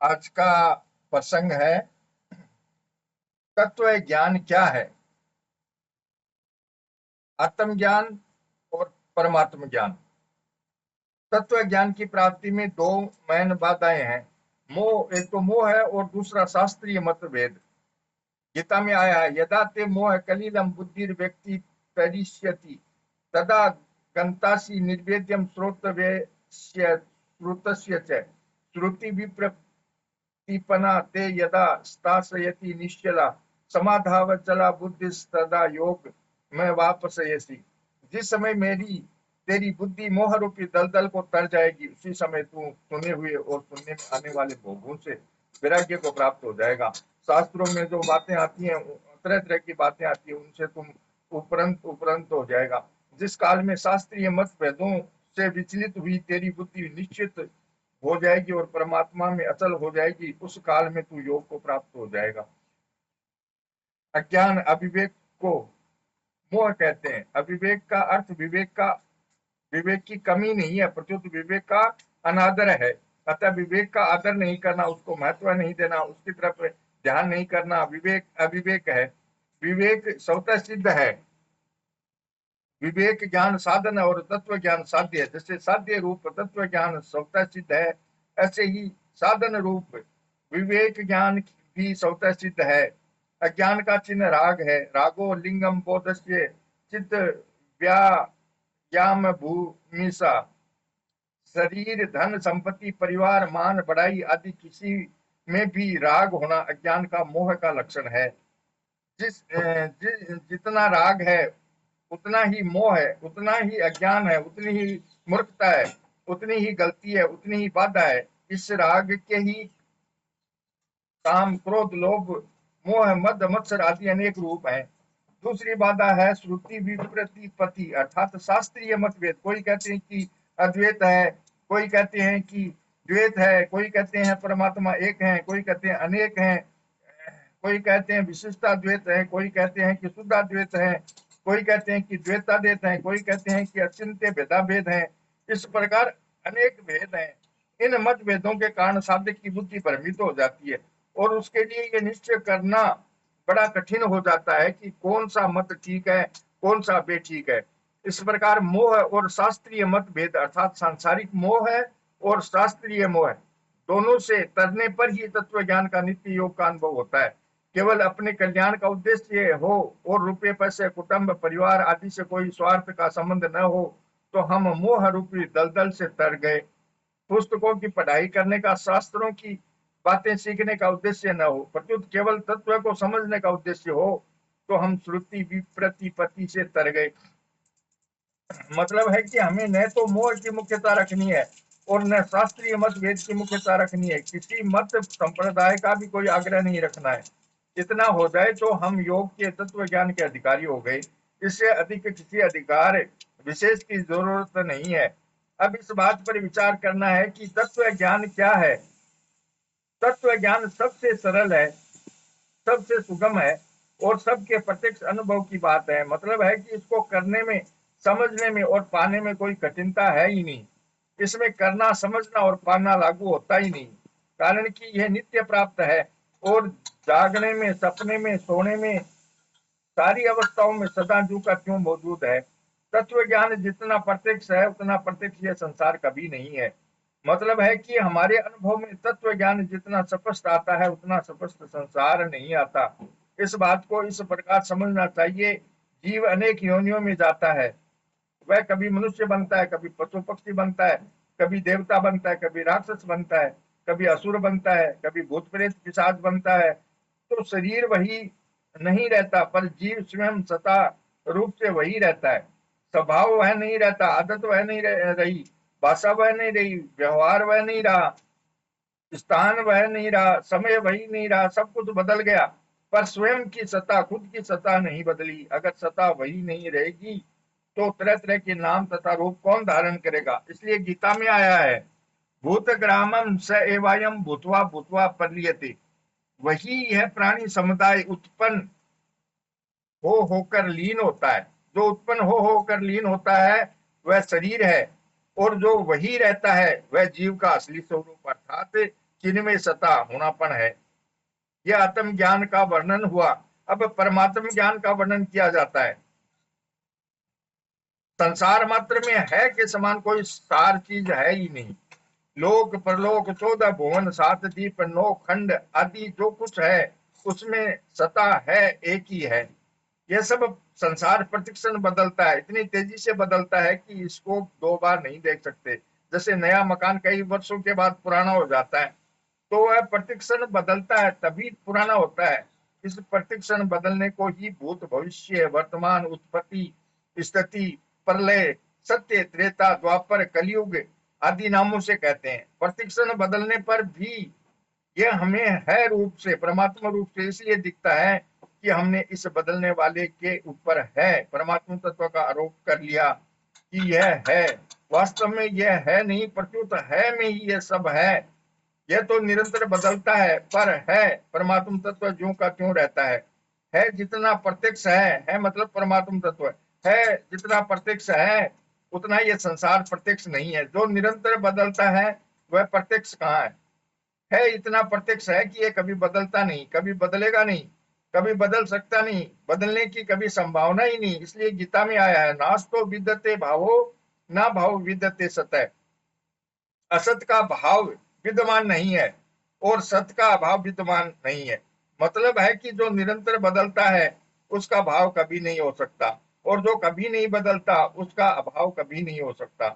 आज का प्रसंग है तत्व ज्ञान क्या है। आत्मज्ञान और परमात्म ज्ञान। तत्व ज्ञान की प्राप्ति में दो मेन बाधाएं हैं। मोह, एक तो मोह है और दूसरा शास्त्रीय मतभेद। गीता में आया है, यदा ते मोह कलिलम बुद्धिर व्यक्ति परिष्यति तदा गंतासी निर्वेद्यम श्रोतव्यस्य श्रुतस्य च श्रुति विप्रतिपना ते यदा स्थासयति निश्चला समाधावचला बुद्धिस्तदा योग में वापसयसी। जिस समय मेरी तेरी बुद्धि मोह रूपी दलदल को तर जाएगी, उसी समय तू सुने हुए और सुनने में आने वाले भोगों से वैराग्य को प्राप्त हो जाएगा। शास्त्रों में जो बातें आती हैं, तरह तरह की बातें आती है, उनसे तुम उपरंत उपरंत हो जाएगा। जिस काल में शास्त्रीय मतभेदों से विचलित हुई तेरी बुद्धि निश्चित हो जाएगी और परमात्मा में अचल हो जाएगी, उस काल में तू योग को प्राप्त हो जाएगा। अज्ञान अविवेक को मोह कहते हैं। अविवेक का अर्थ विवेक की कमी नहीं है, प्रत्युत विवेक का अनादर है। अतः विवेक का आदर नहीं करना, उसको महत्व नहीं देना, उसकी तरफ ध्यान नहीं करना, विवेक अविवेक है। विवेक स्वतः सिद्ध है। विवेक ज्ञान साधन और तत्व ज्ञान साध्य है। जैसे साध्य रूप तत्व ज्ञान स्वतः सिद्ध है, ऐसे ही साधन रूप विवेक ज्ञान भी स्वतः सिद्ध है। अज्ञान का चिन्ह राग है। रागो लिंगम बोधस्य चित्त व्यायाम भूमिसा। शरीर, धन, संपत्ति, परिवार, मान, बढ़ाई आदि किसी में भी राग होना अज्ञान का मोह का लक्षण है। जितना राग है उतना ही मोह है, उतना ही अज्ञान है, उतनी ही मूर्खता है, उतनी ही गलती है, उतनी ही बाधा है। इस राग के ही काम, क्रोध, लोभ, मोह, मद, मत्सर आदि अनेक रूप हैं। दूसरी बाधा है श्रुति विप्रतिपत्ति अर्थात शास्त्रीय मतभेद। कोई कहते हैं कि अद्वैत है, कोई कहते हैं कि द्वैत है, कोई कहते हैं परमात्मा एक है, कोई कहते हैं अनेक हैं, कोई कहते हैं विशिष्टाद्वैत है, कोई कहते हैं कि शुद्धाद्वैत है, कोई कहते हैं कि द्वैताद्वैत है, कोई कहते हैं कि अचिंत्य भेदाभेद है। इस प्रकार अनेक भेद हैं। इन मतभेदों के कारण साधक की बुद्धि भ्रमित हो जाती है और उसके लिए ये निश्चय करना बड़ा कठिन हो जाता है कि कौन सा मत ठीक है, कौन सा बेठीक है। इस प्रकार मोह और शास्त्रीय मतभेद अर्थात सांसारिक मोह है और शास्त्रीय मोह है, दोनों से तरने पर ही तत्व ज्ञान का नित्य योग का अनुभव होता है। केवल अपने कल्याण का उद्देश्य हो और रुपये पैसे, कुटुंब, परिवार आदि से कोई स्वार्थ का संबंध न हो तो हम मोह रूपी दलदल से तर गए। पुस्तकों की पढ़ाई करने का, शास्त्रों की बातें सीखने का उद्देश्य न हो, प्रत्युत केवल तत्व को समझने का उद्देश्य हो तो हम श्रुति विप्रतिपत्ति से तर गए। मतलब है कि हमें न तो मोह की मुख्यता रखनी है और न शास्त्रीय मतभेद की मुख्यता रखनी है। किसी मत संप्रदाय का भी कोई आग्रह नहीं रखना है। इतना हो जाए तो हम योग के तत्व ज्ञान के अधिकारी हो गए। इससे अधिक किसी अधिकार विशेष की जरूरत नहीं है। अब इस बात पर विचार करना है कि तत्व ज्ञान क्या है। तत्व ज्ञान सबसे सरल है, सबसे सुगम है और सबके प्रत्यक्ष अनुभव की बात है। मतलब है कि इसको करने में, समझने में और पाने में कोई कठिनता है ही नहीं। इसमें करना, समझना और पाना लागू होता ही नहीं, कारण कि यह नित्य प्राप्त है और जागने में, सपने में, सोने में, सारी अवस्थाओं में सदा जू का त्यों मौजूद है। तत्व ज्ञान जितना प्रत्यक्ष है उतना प्रत्यक्ष यह संसार कभी नहीं है। मतलब है कि हमारे अनुभव में तत्व ज्ञान जितना स्पष्ट आता है उतना स्पष्ट संसार नहीं आता। इस बात को इस प्रकार समझना चाहिए, जीव अनेक योनियों में जाता है। वह कभी मनुष्य बनता है, कभी पशु पक्षी बनता है, कभी देवता बनता है, कभी राक्षस बनता है, कभी असुर बनता है, कभी भूत प्रेत पिशाच बनता है। तो शरीर वही नहीं रहता, पर जीव स्वयं सता रूप से वही रहता है। स्वभाव वह नहीं रहता, आदत वह नहीं रही, भाषा वह नहीं रही, व्यवहार वह नहीं रहा, स्थान वह नहीं रहा, समय वही नहीं रहा, सब कुछ बदल गया, पर स्वयं की सत्ता, खुद की सत्ता नहीं बदली। अगर सत्ता वही नहीं रहेगी तो तरह तरह के नाम तथा रूप कौन धारण करेगा। इसलिए गीता में आया है, भूत ग्रामम स एवायम भूतवा भूतवा परलियते। वही यह प्राणी समुदाय उत्पन्न हो होकर लीन होता है। जो उत्पन्न हो होकर लीन होता है वह शरीर है और जो वही रहता है वह जीव का असली स्वरूप अर्थात जिनमें सता होनापन है। यह आत्म ज्ञान का वर्णन हुआ। अब परमात्म ज्ञान का वर्णन किया जाता है। संसार मात्र में है के समान कोई सार चीज है ही नहीं। लोक परलोक 14 भुवन 7 दीप 9 खंड आदि जो कुछ है उसमें सता है, एक ही है। यह सब संसार प्रतिक्षण बदलता है, इतनी तेजी से बदलता है कि इसको दो बार नहीं देख सकते। जैसे नया मकान कई वर्षों के बाद पुराना हो जाता है, तो वह प्रतिक्षण बदलता है तभी पुराना होता है। इस प्रतिक्षण बदलने को ही भूत भविष्य वर्तमान उत्पत्ति स्थिति प्रलय सत्य त्रेता द्वापर कलयुग आदि नामों से कहते हैं। प्रतिक्षण बदलने पर भी यह हमें है रूप से, परमात्मा रूप से इसलिए दिखता है कि हमने इस बदलने वाले के ऊपर है परमात्मा तत्व का आरोप कर लिया कि यह है। वास्तव में यह है नहीं, प्रत्युत है में ही यह सब है। यह तो निरंतर बदलता है, पर है परमात्म तत्व ज्यों का त्यों रहता है जितना प्रत्यक्ष है मतलब परमात्म तत्व है जितना प्रत्यक्ष है उतना यह संसार प्रत्यक्ष नहीं है। जो निरंतर बदलता है वह प्रत्यक्ष कहाँ है इतना प्रत्यक्ष है कि यह कभी बदलता नहीं, कभी बदलेगा नहीं, कभी बदल सकता नहीं, बदलने की कभी संभावना ही नहीं। इसलिए गीता में आया है, नास्तो विद्यते भावो ना भाव विद्यते सतः। असत का भाव विद्यमान नहीं है और सत का अभाव विद्यमान नहीं है। मतलब है कि जो निरंतर बदलता है उसका भाव कभी नहीं हो सकता, और जो कभी नहीं बदलता उसका अभाव कभी नहीं हो सकता।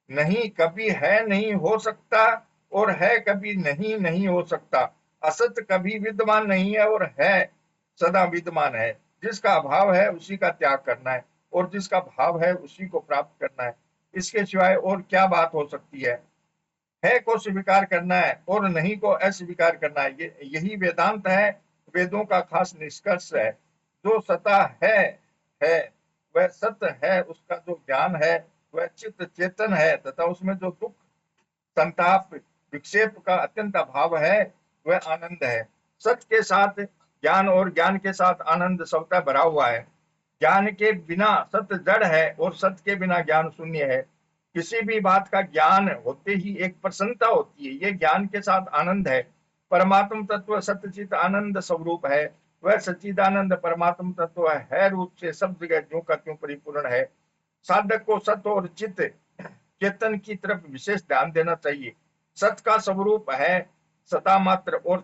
नहीं कभी है नहीं हो सकता और है कभी नहीं नहीं हो सकता। असत कभी विद्यमान नहीं है और है सदा विद्यमान है। जिसका अभाव है उसी का त्याग करना है और जिसका भाव है उसी को प्राप्त करना है। इसके सिवाय और क्या बात हो सकती है को स्वीकार करना है और नहीं को अस्वीकार करना है। यही वेदांत है, वेदों का खास निष्कर्ष है। जो सता है वह सत्य है, उसका जो ज्ञान है वह चित्त चेतन है, तथा उसमें जो दुख संताप विक्षेप का अत्यंत अभाव है वह आनंद है। सत्य के साथ ज्ञान और ज्ञान के साथ आनंद सबका भरा हुआ है। ज्ञान के बिना सत्य जड़ है और सत्य के बिना ज्ञान शून्य है। किसी भी बात का ज्ञान होते ही एक प्रसन्नता होती है, ये ज्ञान के साथ आनंद है। परमात्म तत्व सत्यचित आनंद स्वरूप है। वह सच्चिदानंद परमात्म तत्व है रूप से सब जगह ज्यों का त्यों परिपूर्ण है। साधक को सत्य और चित्त चेतन की तरफ विशेष ध्यान देना चाहिए। सत्य का स्वरूप है सता मात्र और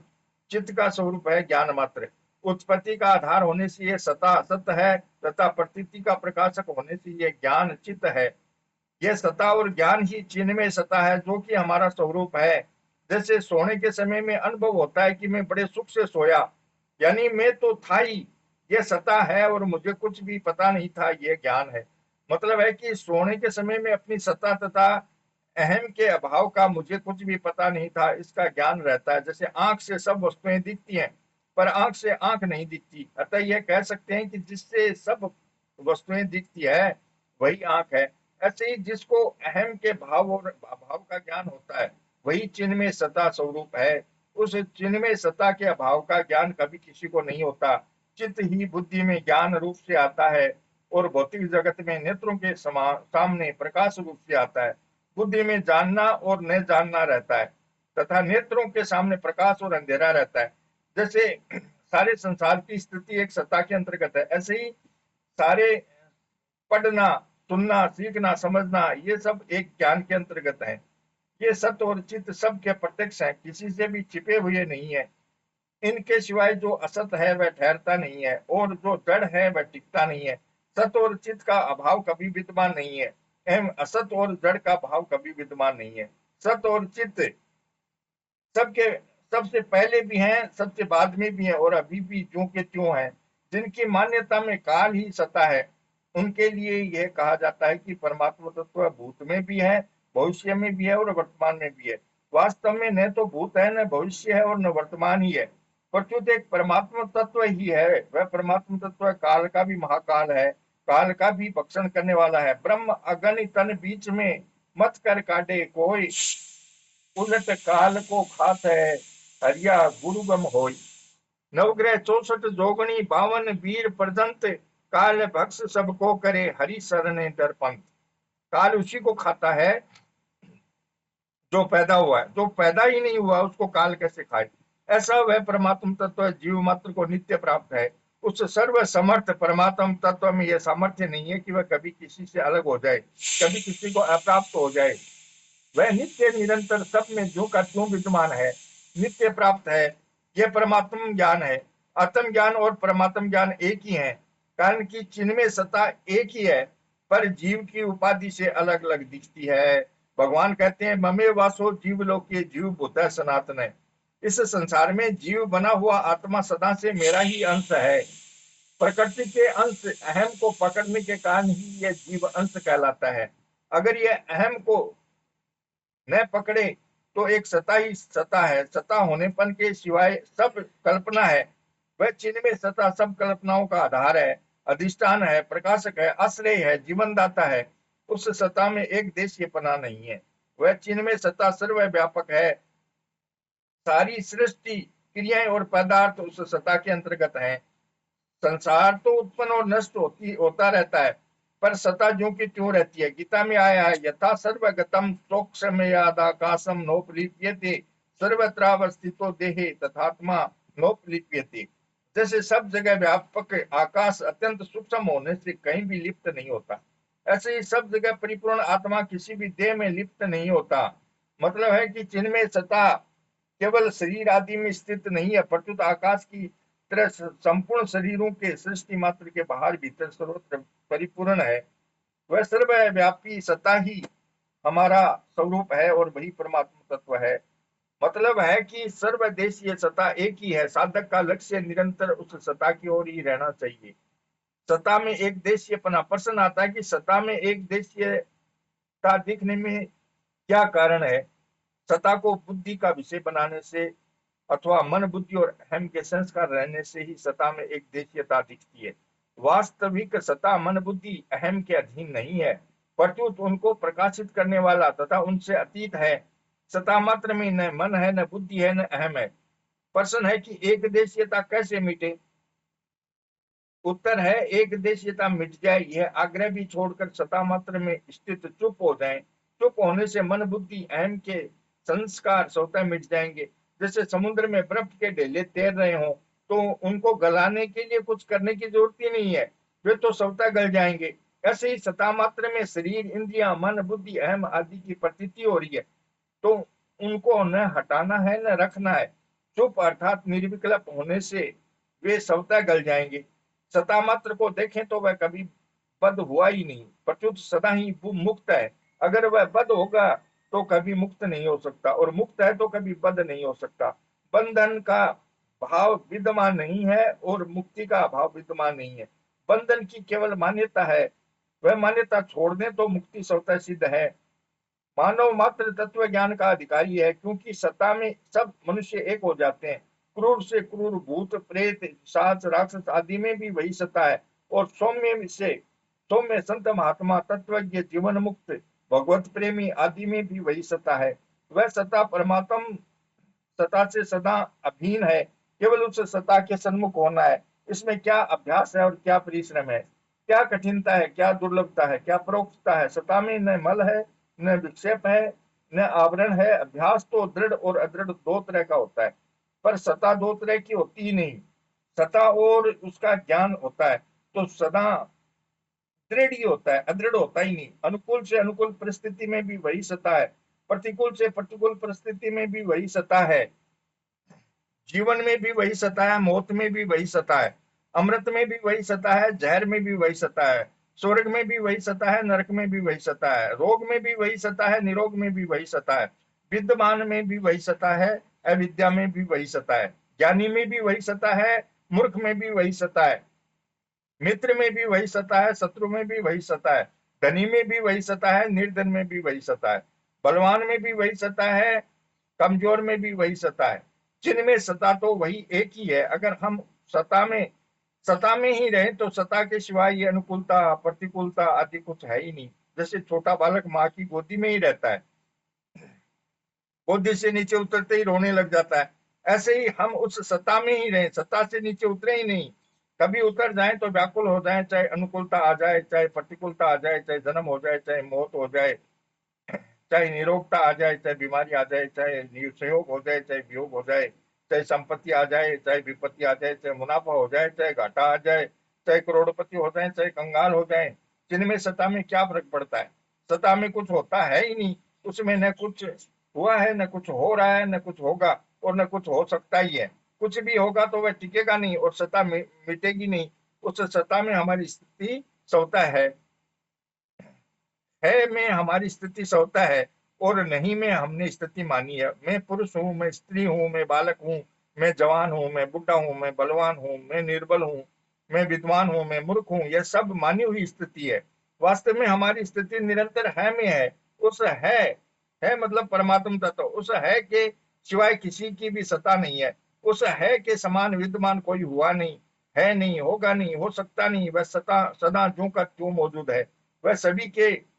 चित्त का स्वरूप है ज्ञान मात्र। उत्पत्ति का आधार होने से यह सता सत्य है तथा प्रतीति का प्रकाशक होने से यह ज्ञान चित्त है। यह सता और ज्ञान ही चिन्ह में सता है जो कि हमारा स्वरूप है। जैसे सोने के समय में अनुभव होता है कि मैं बड़े सुख से सोया, यानी मैं तो था ही, यह सता है और मुझे कुछ भी पता नहीं था, यह ज्ञान है। मतलब है कि सोने के समय में अपनी सत्ता तथा अहम के अभाव का मुझे कुछ भी पता नहीं था, इसका ज्ञान रहता है। जैसे आंख से सब वस्तुएं दिखती हैं पर आंख से आंख नहीं दिखती, अतः यह कह सकते हैं कि जिससे सब वस्तुएं दिखती है वही आंख है। ऐसे ही जिसको अहम के भाव और अभाव का ज्ञान होता है वही चिन्ह में सत्ता स्वरूप है। उस चिन्ह में सत्ता के अभाव का ज्ञान कभी किसी को नहीं होता। चित्त ही बुद्धि में ज्ञान रूप से आता है और भौतिक जगत में नेत्रों के सामने प्रकाश रूप से आता है। बुद्धि में जानना और न जानना रहता है तथा नेत्रों के सामने प्रकाश और अंधेरा रहता है। जैसे सारे संसार की स्थिति एक सत्ता के अंतर्गत है, ऐसे ही सारे पढ़ना सुनना सीखना समझना ये सब एक ज्ञान के अंतर्गत है। ये सत्य और चित्त सब के प्रत्यक्ष है, किसी से भी छिपे हुए नहीं है। इनके सिवाय जो असत है वह ठहरता नहीं है और जो जड़ है वह टिकता नहीं है। सत और चित्त का अभाव कभी विद्यमान नहीं है एवं असत और जड़ का भाव कभी विद्यमान नहीं है। सत और चित्त सबके सबसे पहले भी हैं, सबसे बाद में भी हैं और अभी भी ज्यों के त्यों हैं। जिनकी मान्यता में काल ही सत्ता है उनके लिए यह कहा जाता है कि परमात्मा तत्व भूत में भी है, भविष्य में भी है और वर्तमान में भी है। वास्तव में न तो भूत है, न भविष्य है और न वर्तमान ही है, प्रत्युत एक परमात्मा तत्व ही है। वह परमात्मा तत्व काल का भी महाकाल है, काल का भी भक्षण करने वाला है। ब्रह्म अगणित तन बीच में मत कर काटे कोई, उलट काल को खात है हरिया गुरुगम होई। नवग्रह 64 जोगणी 52 वीर प्रदंत, काल भक्ष सबको करे हरि शरण डर पंथ। काल उसी को खाता है जो पैदा हुआ है, जो पैदा ही नहीं हुआ उसको काल कैसे खाए। ऐसा वह परमात्म तत्व जीव मात्र को नित्य प्राप्त है। उस सर्व समर्थ परमात्म तत्व में यह सामर्थ्य नहीं है कि वह कभी किसी से अलग हो जाए, कभी किसी को अप्राप्त हो जाए। वह नित्य निरंतर सब में जो का त्यों विद्यमान है, नित्य प्राप्त है। यह परमात्म ज्ञान है। आत्म ज्ञान और परमात्म ज्ञान एक ही है, कारण कि चिन्मय सत्ता एक ही है, पर जीव की उपाधि से अलग अलग दिखती है। भगवान कहते हैं ममे वासो जीव लोके जीव बुद्ध सनातन है। इस संसार में जीव बना हुआ आत्मा सदा से मेरा ही अंश है। प्रकृति के अंश अहम को पकड़ने के कारण ही यह जीव अंश कहलाता है। अगर यह अहम को न पकड़े तो एक सत्ता ही सत्ता है। सत्ता होनेपन के सिवाय सब कल्पना है। वह चिन्ह में सत्ता सब कल्पनाओं का आधार है, अधिष्ठान है, प्रकाशक है, आश्रय है, जीवनदाता है। उस सत्ता में एक देशीय पना नहीं है। वह चिन्ह में सत्ता सर्वव्यापक है। सारी सृष्टि क्रियाएं और पदार्थ उस सत्ता के अंतर्गत हैं। संसार तो उत्पन्न और नष्ट होता रहता है, पर सत्ता ज्यों की त्यों रहती है। गीता में आया है यथा सर्वगतम सोक्षमयादाकाशम नोपलिप्यते सर्वत्रावस्थितो देहे तथात्मा नोपलिप्यते। जैसे सब जगह व्यापक आकाश अत्यंत सूक्ष्म होने से कहीं भी लिप्त नहीं होता, ऐसे ही सब जगह परिपूर्ण आत्मा किसी भी देह में लिप्त नहीं होता। मतलब है कि जिनमें सत्ता केवल शरीर आदि में स्थित नहीं है, प्रत्युत आकाश की तरह संपूर्ण शरीरों के सृष्टि मात्र के बाहर भीतर सर्वत्र परिपूर्ण है। वह सर्वव्यापी सत्ता ही हमारा स्वरूप है और वही परमात्मा तत्व है। मतलब है कि सर्वदेशीय सत्ता एक ही है। साधक का लक्ष्य निरंतर उस सत्ता की ओर ही रहना चाहिए। सत्ता में एक देशीयपना प्रश्न आता है कि सत्ता में एक देशीयता दिखने में क्या कारण है। सत्ता को बुद्धि का विषय बनाने से अथवा मन बुद्धि और अहम के संस्कार रहने से ही सत्ता में एक देशीयता दिखती है। वास्तविक सत्ता मन बुद्धि अहम के अधीन नहीं है, प्रत्युत उनको प्रकाशित करने वाला तथा उनसे अतीत है। सत्ता मात्र में न मन है, न बुद्धि है, न अहम है। प्रश्न है कि एक देशीयता कैसे मिटे। उत्तर है एक देशीयता मिट जाए यह आग्रह भी छोड़कर सत्ता मात्र में स्थित चुप हो जाए। चुप होने से मन बुद्धि अहम के संस्कार स्वतः मिट जाएंगे। जैसे समुद्र में बर्फ के ढेले तैर रहे हो तो उनको गलाने के लिए कुछ करने की जरूरत ही नहीं है, वे तो स्वतः गल जाएंगे। ऐसे ही सत्ता मात्र में शरीर इंद्रिया मन बुद्धि अहम आदि की प्रतीति हो रही है, तो उनको न हटाना है न रखना है। चुप अर्थात निर्विकल्प होने से वे स्वतः गल जाएंगे। सत्ता मात्र को देखें तो वह कभी बद्ध हुआ ही नहीं, प्रत्युत सदा ही मुक्त है। अगर वह बद्ध होगा तो कभी मुक्त नहीं हो सकता, और मुक्त है तो कभी बद्ध नहीं हो सकता। बंधन का भाव विद्यमान नहीं है और मुक्ति का भाव विद्यमान नहीं है। बंधन की केवल मान्यता है, वह मान्यता छोड़ दें तो मुक्ति स्वतः सिद्ध है। मानव मात्र तत्व ज्ञान का अधिकारी है, क्योंकि सत्ता में सब मनुष्य एक हो जाते हैं। क्रूर से क्रूर भूत प्रेत सात राक्षस आदि में भी वही सत्ता है, और सौम्य से सौम्य संत महात्मा तत्वज्ञ जीवन मुक्त भगवत प्रेमी आदि में भी वही सत्ता है। वह सत्ता परमात्म सत्ता से सदा अभिन्न है। केवल उस सत्ता के सन्मुख होना है। इसमें क्या अभ्यास है और क्या परिश्रम है, क्या कठिनता है, क्या दुर्लभता है, क्या परोक्षता है। सत्ता में न मल है, न विक्षेप है, न आवरण है। अभ्यास तो दृढ़ और अदृढ़ दो तरह का होता है, पर सत्ता दो तरह की होती ही नहीं। सत्ता और उसका ज्ञान होता है तो सदा दृढ़ ही होता है, अदृढ़ होता ही नहीं। अनुकूल से अनुकूल परिस्थिति में भी वही सत्ता है, प्रतिकूल से प्रतिकूल परिस्थिति में भी वही सत्ता है। जीवन में भी वही सत्ता है, मौत में भी वही सत्ता है, अमृत में भी वही सत्ता है, जहर में भी वही सत्ता है, स्वर्ग में भी वही सत्ता है, नरक में भी वही सत्ता है, रोग में भी वही सत्ता है, निरोग में भी वही सत्ता है, विद्यमान में भी वही सत्ता है, अविद्या में भी वही सत्ता है, ज्ञानी में भी वही सत्ता है, मूर्ख में भी वही सत्ता है, मित्र में भी वही सत्ता है, शत्रु में भी वही सत्ता है, धनी में भी वही सत्ता है, निर्धन में भी वही सत्ता है, बलवान में भी वही सत्ता है, कमजोर में भी वही सत्ता है। जिनमें सत्ता तो वही एक ही है। अगर हम सत्ता में ही रहे तो सत्ता के सिवाय ये अनुकूलता प्रतिकूलता आदि कुछ है ही नहीं। जैसे छोटा बालक माँ की गोदी में ही रहता है, गोदी से नीचे उतरते ही रोने लग जाता है, ऐसे ही हम उस सत्ता में ही रहे, सत्ता से नीचे उतरे ही नहीं। कभी उतर जाए तो व्याकुल हो जाए, चाहे अनुकूलता आ जाए, चाहे प्रतिकूलता आ जाए, चाहे जन्म हो जाए, चाहे मौत हो जाए, चाहे निरोगता आ जाए, चाहे बीमारी आ जाए, चाहे संयोग हो जाए, चाहे वियोग हो जाए, चाहे संपत्ति आ जाए, चाहे विपत्ति आ जाए, चाहे मुनाफा हो जाए, चाहे घाटा आ जाए, चाहे करोड़पति हो जाए, चाहे कंगाल हो जाए, जिनमें सत्ता में क्या फर्क पड़ता है? सत्ता में कुछ होता है ही नहीं, उसमें न कुछ हुआ है, न कुछ हो रहा है, न कुछ होगा, और न कुछ हो सकता ही है। कुछ भी होगा तो वह टिकेगा नहीं, और सत्ता मिटेगी नहीं। उस सत्ता में हमारी स्थिति स्वतः है में हमारी स्थिति स्वतः है, और नहीं में हमने स्थिति मानी है। मैं पुरुष हूँ, मैं स्त्री हूँ, मैं बालक हूँ, मैं जवान हूँ, मैं बुढ़ा हूँ, मैं बलवान हूँ, मैं निर्बल हूँ, मैं विद्वान हूँ, मैं मूर्ख हूँ, यह सब मानी हुई स्थिति है। वास्तव में हमारी स्थिति निरंतर है में है। उस है मतलब परमात्म तत्व, उस है के सिवाय किसी की भी सत्ता नहीं है। उस है के समान विद्यमान कोई हुआ नहीं, है नहीं, होगा नहीं, हो सकता नहीं। वह सदा सदा ज्यों का त्यों मौजूद है। वह सभी के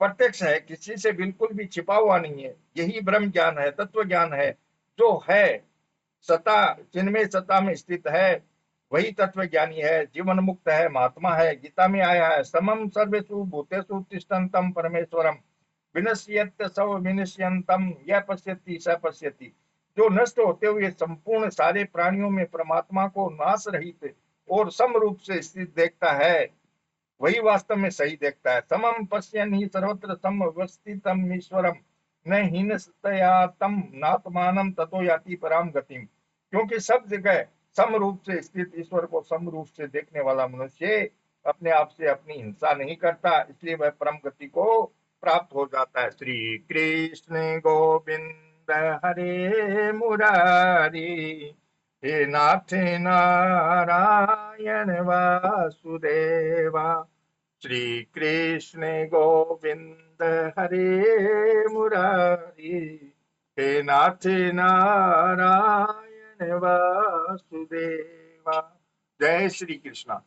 प्रत्यक्ष है, किसी से बिल्कुल भी छिपा हुआ नहीं है। यही ब्रह्म ज्ञान है, तत्व ज्ञान है, जो है सता, जिनमें सता में स्थित है, वही तत्व ज्ञानी है, जीवन मुक्त है, महात्मा है। गीता में आया है, समम सर्वेषु भूतेषु तिष्ठन्तं परमेश्वरम विनश्यत सव विनश्यन्तम यह पश्यति स पश्यति। जो नष्ट होते हुए संपूर्ण सारे प्राणियों में परमात्मा को नाश रहित और सम रूप से स्थित देखता है, वही वास्तव में सही देखता है। समम पश्यन् ही सर्वत्र समवस्थितम ईश्वरम न हीनस्तया तम नात्मानम ततो याति पराम गतिम। क्योंकि सब जगह सम रूप से स्थित ईश्वर को सम रूप से देखने वाला मनुष्य अपने आप से अपनी हिंसा नहीं करता, इसलिए वह परम गति को प्राप्त हो जाता है। श्री कृष्ण गोविंद हरे मुरारी, हे नाथ नारायण वासुदेवा। श्री कृष्ण गोविंद हरे मुरारी, हे नाथ नारायण वासुदेवा। जय श्री कृष्ण।